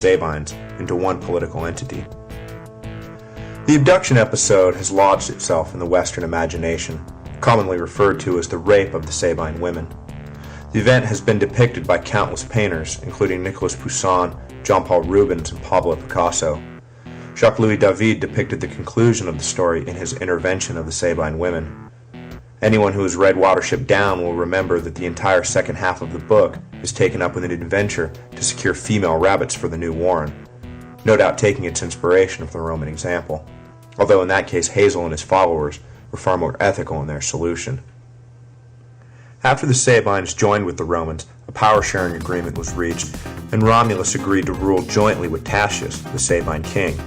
Sabines into one political entity. The abduction episode has lodged itself in the Western imagination, commonly referred to as the rape of the Sabine women. The event has been depicted by countless painters, including Nicolas Poussin, Jean-Paul Rubens, and Pablo Picasso. Jacques-Louis David depicted the conclusion of the story in his Intervention of the Sabine Women. Anyone who has read Watership Down will remember that the entire second half of the book is taken up with an adventure to secure female rabbits for the new warren, no doubt taking its inspiration from the Roman example, although in that case Hazel and his followers were far more ethical in their solution. After the Sabines joined with the Romans, a power-sharing agreement was reached, and Romulus agreed to rule jointly with Tatius, the Sabine king.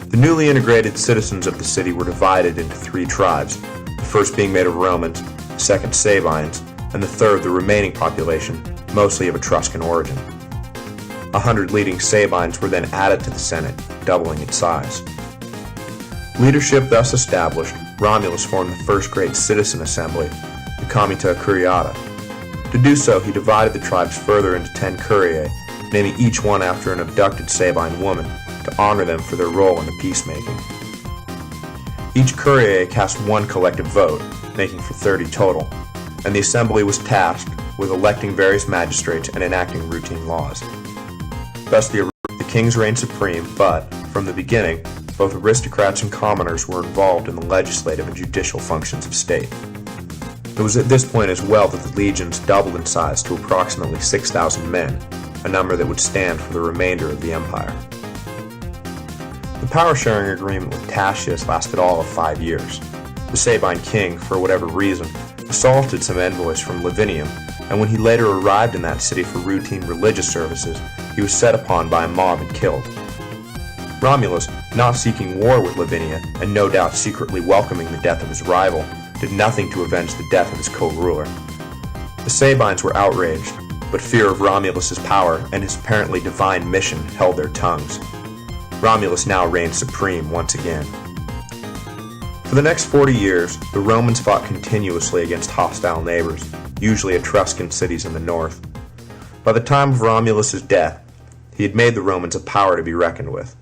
The newly integrated citizens of the city were divided into three tribes, the first being made of Romans, the second Sabines, and the third the remaining population, mostly of Etruscan origin. 100 leading Sabines were then added to the Senate, doubling its size. Leadership thus established, Romulus formed the first great citizen assembly, the Comitia Curiata. To do so, he divided the tribes further into 10 curiae, naming each one after an abducted Sabine woman, to honor them for their role in the peacemaking. Each curiae cast one collective vote, making for 30 total, and the assembly was tasked with electing various magistrates and enacting routine laws. Thus the kings reigned supreme, but, from the beginning, both aristocrats and commoners were involved in the legislative and judicial functions of state. It was at this point as well that the legions doubled in size to approximately 6,000 men, a number that would stand for the remainder of the empire. The power-sharing agreement with Tatius lasted all of 5 years. The Sabine king, for whatever reason, assaulted some envoys from Lavinium, and when he later arrived in that city for routine religious services, he was set upon by a mob and killed. Romulus, not seeking war with Lavinia, and no doubt secretly welcoming the death of his rival, did nothing to avenge the death of his co-ruler. The Sabines were outraged, but fear of Romulus's power and his apparently divine mission held their tongues. Romulus now reigned supreme once again. For the next 40 years, the Romans fought continuously against hostile neighbors, usually Etruscan cities in the north. By the time of Romulus's death, he had made the Romans a power to be reckoned with.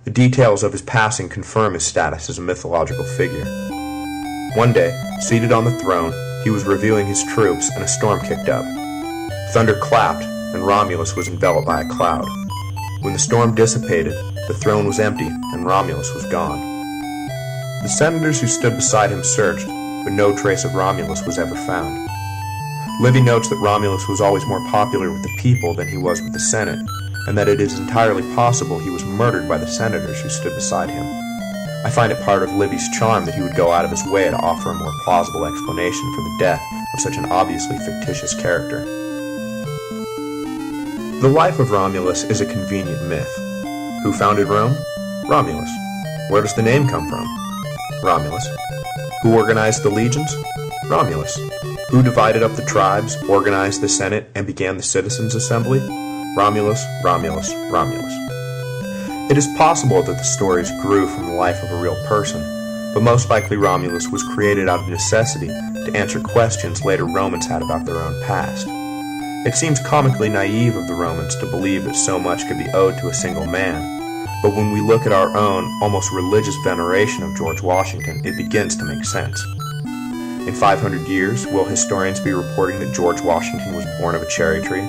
The details of his passing confirm his status as a mythological figure. One day, seated on the throne, he was reviewing his troops and a storm kicked up. Thunder clapped, and Romulus was enveloped by a cloud. When the storm dissipated, the throne was empty, and Romulus was gone. The senators who stood beside him searched, but no trace of Romulus was ever found. Livy notes that Romulus was always more popular with the people than he was with the Senate, and that it is entirely possible he was murdered by the senators who stood beside him. I find it part of Livy's charm that he would go out of his way to offer a more plausible explanation for the death of such an obviously fictitious character. The life of Romulus is a convenient myth. Who founded Rome? Romulus. Where does the name come from? Romulus. Who organized the legions? Romulus. Who divided up the tribes, organized the Senate, and began the Citizens' Assembly? Romulus, Romulus, Romulus. It is possible that the stories grew from the life of a real person, but most likely Romulus was created out of necessity to answer questions later Romans had about their own past. It seems comically naive of the Romans to believe that so much could be owed to a single man, but when we look at our own, almost religious veneration of George Washington, it begins to make sense. In 500 years, will historians be reporting that George Washington was born of a cherry tree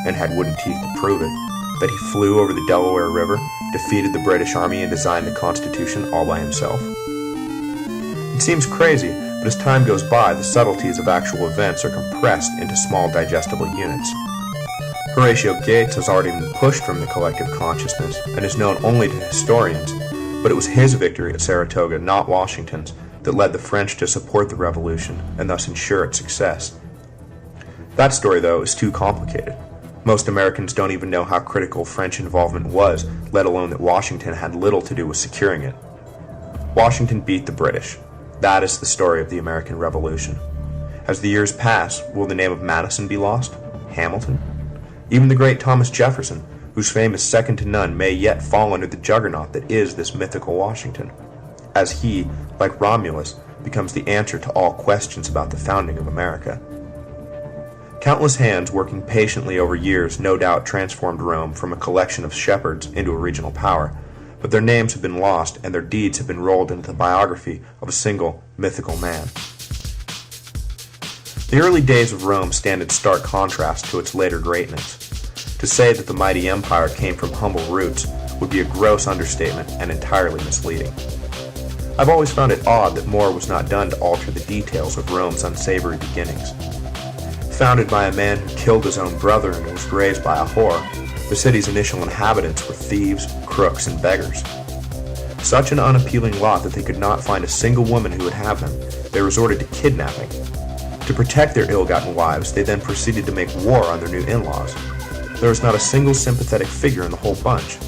and had wooden teeth to prove it, that he flew over the Delaware River, defeated the British Army, and designed the Constitution all by himself? It seems crazy, but as time goes by, the subtleties of actual events are compressed into small digestible units. Horatio Gates has already been pushed from the collective consciousness and is known only to historians, but it was his victory at Saratoga, not Washington's, that led the French to support the revolution and thus ensure its success. That story, though, is too complicated. Most Americans don't even know how critical French involvement was, let alone that Washington had little to do with securing it. Washington beat the British. That is the story of the American Revolution. As the years pass, will the name of Madison be lost? Hamilton? Even the great Thomas Jefferson, whose fame is second to none, may yet fall under the juggernaut that is this mythical Washington, as he, like Romulus, becomes the answer to all questions about the founding of America. Countless hands working patiently over years no doubt transformed Rome from a collection of shepherds into a regional power, but their names have been lost and their deeds have been rolled into the biography of a single mythical man. The early days of Rome stand in stark contrast to its later greatness. To say that the mighty empire came from humble roots would be a gross understatement and entirely misleading. I've always found it odd that more was not done to alter the details of Rome's unsavory beginnings. Founded by a man who killed his own brother and was raised by a whore, the city's initial inhabitants were thieves, crooks, and beggars. Such an unappealing lot that they could not find a single woman who would have them, they resorted to kidnapping. To protect their ill-gotten wives, they then proceeded to make war on their new in-laws. There was not a single sympathetic figure in the whole bunch.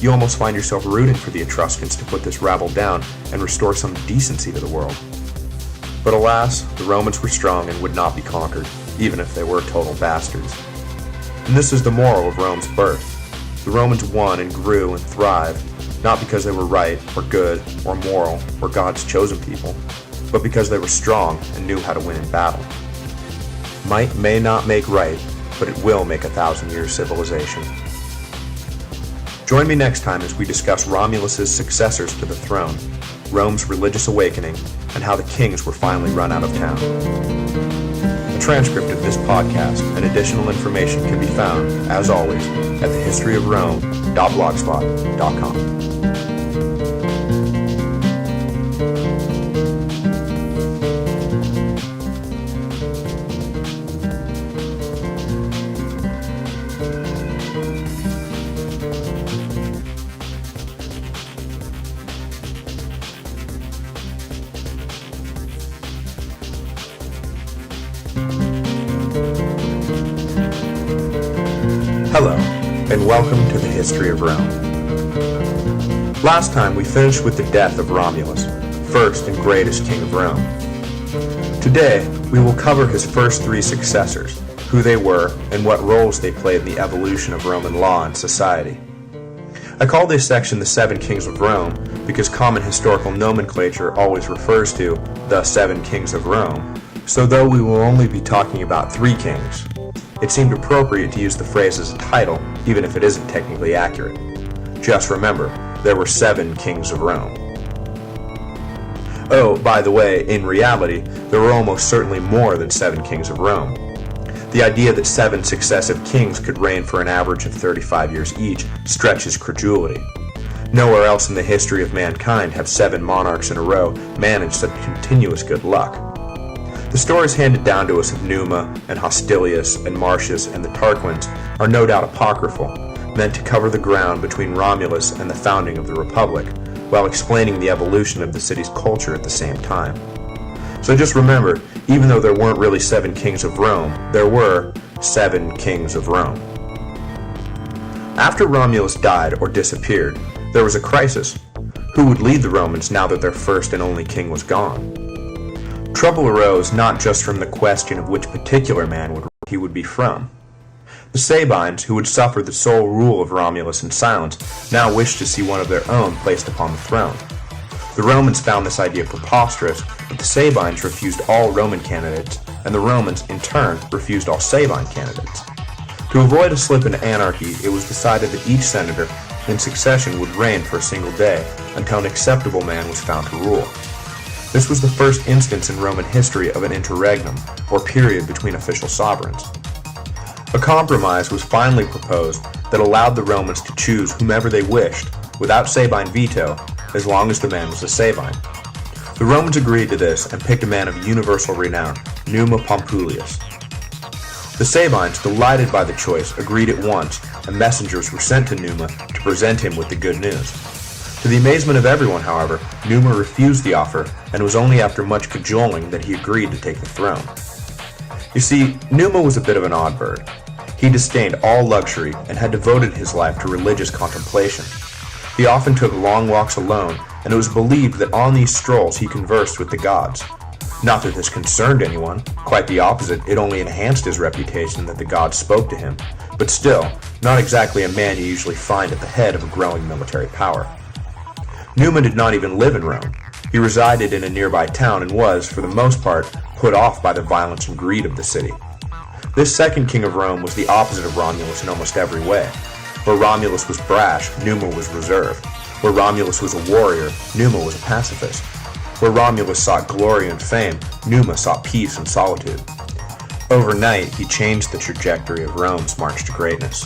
You almost find yourself rooting for the Etruscans to put this rabble down and restore some decency to the world. But alas, the Romans were strong and would not be conquered, even if they were total bastards. And this is the moral of Rome's birth. The Romans won and grew and thrived, not because they were right or good or moral or God's chosen people, but because they were strong and knew how to win in battle. Might may not make right, but it will make 1,000-year civilization. Join me next time as we discuss Romulus' successors to the throne, Rome's religious awakening, and how the kings were finally run out of town. A transcript of this podcast and additional information can be found, as always, at thehistoryofrome.blogspot.com. Hello, and welcome to the History of Rome. Last time we finished with the death of Romulus, first and greatest king of Rome. Today, we will cover his first three successors, who they were, and what roles they played in the evolution of Roman law and society. I call this section the Seven Kings of Rome because common historical nomenclature always refers to the Seven Kings of Rome, so though we will only be talking about three kings, it seemed appropriate to use the phrase as a title, even if it isn't technically accurate. Just remember, there were 7 kings of Rome. Oh, by the way, in reality, there were almost certainly more than 7 kings of Rome. The idea that 7 successive kings could reign for an average of 35 years each stretches credulity. Nowhere else in the history of mankind have 7 monarchs in a row managed such continuous good luck. The stories handed down to us of Numa and Hostilius and Marcius and the Tarquins are no doubt apocryphal, meant to cover the ground between Romulus and the founding of the Republic, while explaining the evolution of the city's culture at the same time. So just remember, even though there weren't really 7 kings of Rome, there were 7 kings of Rome. After Romulus died or disappeared, there was a crisis. Who would lead the Romans now that their first and only king was gone? Trouble arose not just from the question of which particular man he would be from. The Sabines, who would suffer the sole rule of Romulus in silence, now wished to see one of their own placed upon the throne. The Romans found this idea preposterous, but the Sabines refused all Roman candidates, and the Romans, in turn, refused all Sabine candidates. To avoid a slip into anarchy, it was decided that each senator, in succession, would reign for a single day, until an acceptable man was found to rule. This was the first instance in Roman history of an interregnum, or period between official sovereigns. A compromise was finally proposed that allowed the Romans to choose whomever they wished, without Sabine veto, as long as the man was a Sabine. The Romans agreed to this and picked a man of universal renown, Numa Pompilius. The Sabines, delighted by the choice, agreed at once, and messengers were sent to Numa to present him with the good news. To the amazement of everyone, however, Numa refused the offer, and it was only after much cajoling that he agreed to take the throne. You see, Numa was a bit of an odd bird. He disdained all luxury and had devoted his life to religious contemplation. He often took long walks alone, and it was believed that on these strolls he conversed with the gods. Not that this concerned anyone, quite the opposite, it only enhanced his reputation that the gods spoke to him, but still, not exactly a man you usually find at the head of a growing military power. Numa did not even live in Rome. He resided in a nearby town and was, for the most part, put off by the violence and greed of the city. This second king of Rome was the opposite of Romulus in almost every way. Where Romulus was brash, Numa was reserved. Where Romulus was a warrior, Numa was a pacifist. Where Romulus sought glory and fame, Numa sought peace and solitude. Overnight, he changed the trajectory of Rome's march to greatness.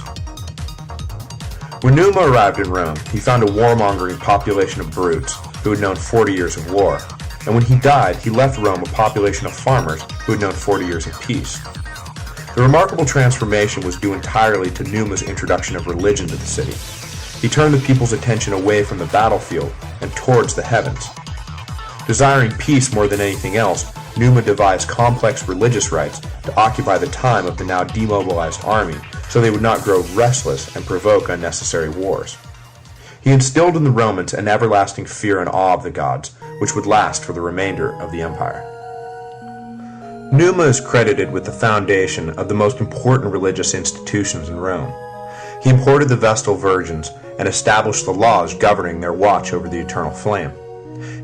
When Numa arrived in Rome, he found a warmongering population of brutes who had known 40 years of war. And when he died, he left Rome a population of farmers who had known 40 years of peace. The remarkable transformation was due entirely to Numa's introduction of religion to the city. He turned the people's attention away from the battlefield and towards the heavens. Desiring peace more than anything else, Numa devised complex religious rites to occupy the time of the now demobilized army so they would not grow restless and provoke unnecessary wars. He instilled in the Romans an everlasting fear and awe of the gods, which would last for the remainder of the empire. Numa is credited with the foundation of the most important religious institutions in Rome. He imported the Vestal Virgins and established the laws governing their watch over the eternal flame.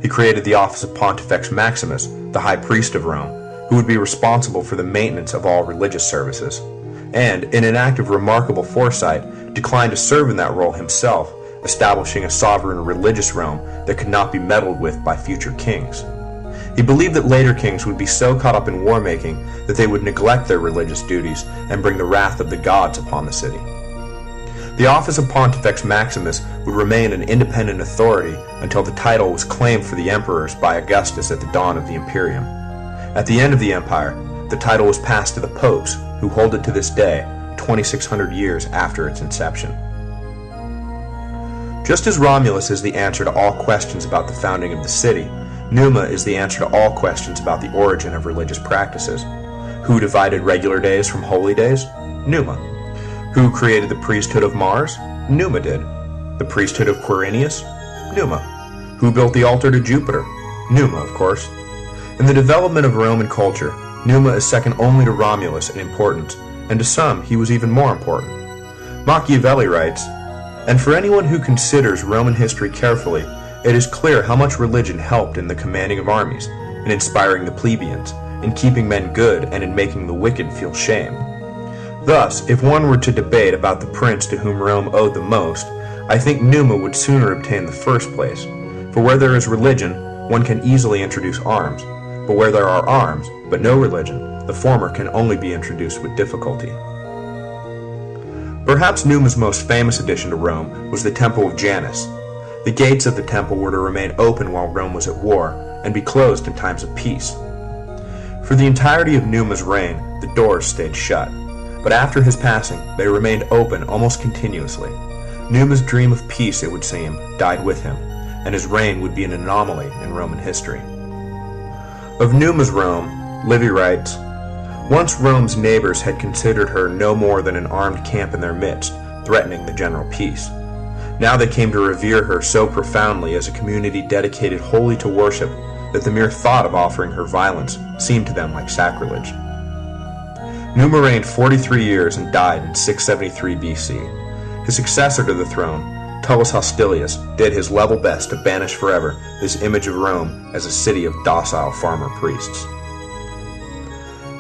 He created the office of Pontifex Maximus, the high priest of Rome, who would be responsible for the maintenance of all religious services, and, in an act of remarkable foresight, declined to serve in that role himself, establishing a sovereign religious Rome that could not be meddled with by future kings. He believed that later kings would be so caught up in war-making that they would neglect their religious duties and bring the wrath of the gods upon the city. The office of Pontifex Maximus would remain an independent authority until the title was claimed for the emperors by Augustus at the dawn of the Imperium. At the end of the empire, the title was passed to the popes, who hold it to this day, 2,600 years after its inception. Just as Romulus is the answer to all questions about the founding of the city, Numa is the answer to all questions about the origin of religious practices. Who divided regular days from holy days? Numa. Who created the priesthood of Mars? Numa did. The priesthood of Quirinius? Numa. Who built the altar to Jupiter? Numa, of course. In the development of Roman culture, Numa is second only to Romulus in importance, and to some he was even more important. Machiavelli writes, "And for anyone who considers Roman history carefully, it is clear how much religion helped in the commanding of armies, in inspiring the plebeians, in keeping men good, and in making the wicked feel shame." Thus, if one were to debate about the prince to whom Rome owed the most, I think Numa would sooner obtain the first place. For where there is religion, one can easily introduce arms, but where there are arms, but no religion, the former can only be introduced with difficulty. Perhaps Numa's most famous addition to Rome was the Temple of Janus. The gates of the temple were to remain open while Rome was at war, and be closed in times of peace. For the entirety of Numa's reign, the doors stayed shut, but after his passing, they remained open almost continuously. Numa's dream of peace, it would seem, died with him, and his reign would be an anomaly in Roman history. Of Numa's Rome, Livy writes, "Once Rome's neighbors had considered her no more than an armed camp in their midst, threatening the general peace. Now they came to revere her so profoundly as a community dedicated wholly to worship that the mere thought of offering her violence seemed to them like sacrilege." Numa reigned 43 years and died in 673 BC. His successor to the throne, Tullus Hostilius, did his level best to banish forever this image of Rome as a city of docile farmer priests.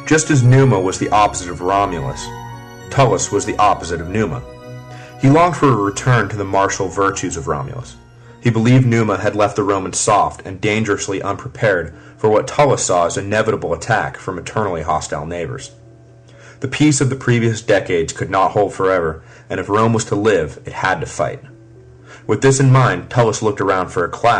Just as Numa was the opposite of Romulus, Tullus was the opposite of Numa. He longed for a return to the martial virtues of Romulus. He believed Numa had left the Romans soft and dangerously unprepared for what Tullus saw as inevitable attack from eternally hostile neighbors. The peace of the previous decades could not hold forever, and if Rome was to live, it had to fight. With this in mind, Tullus looked around for a class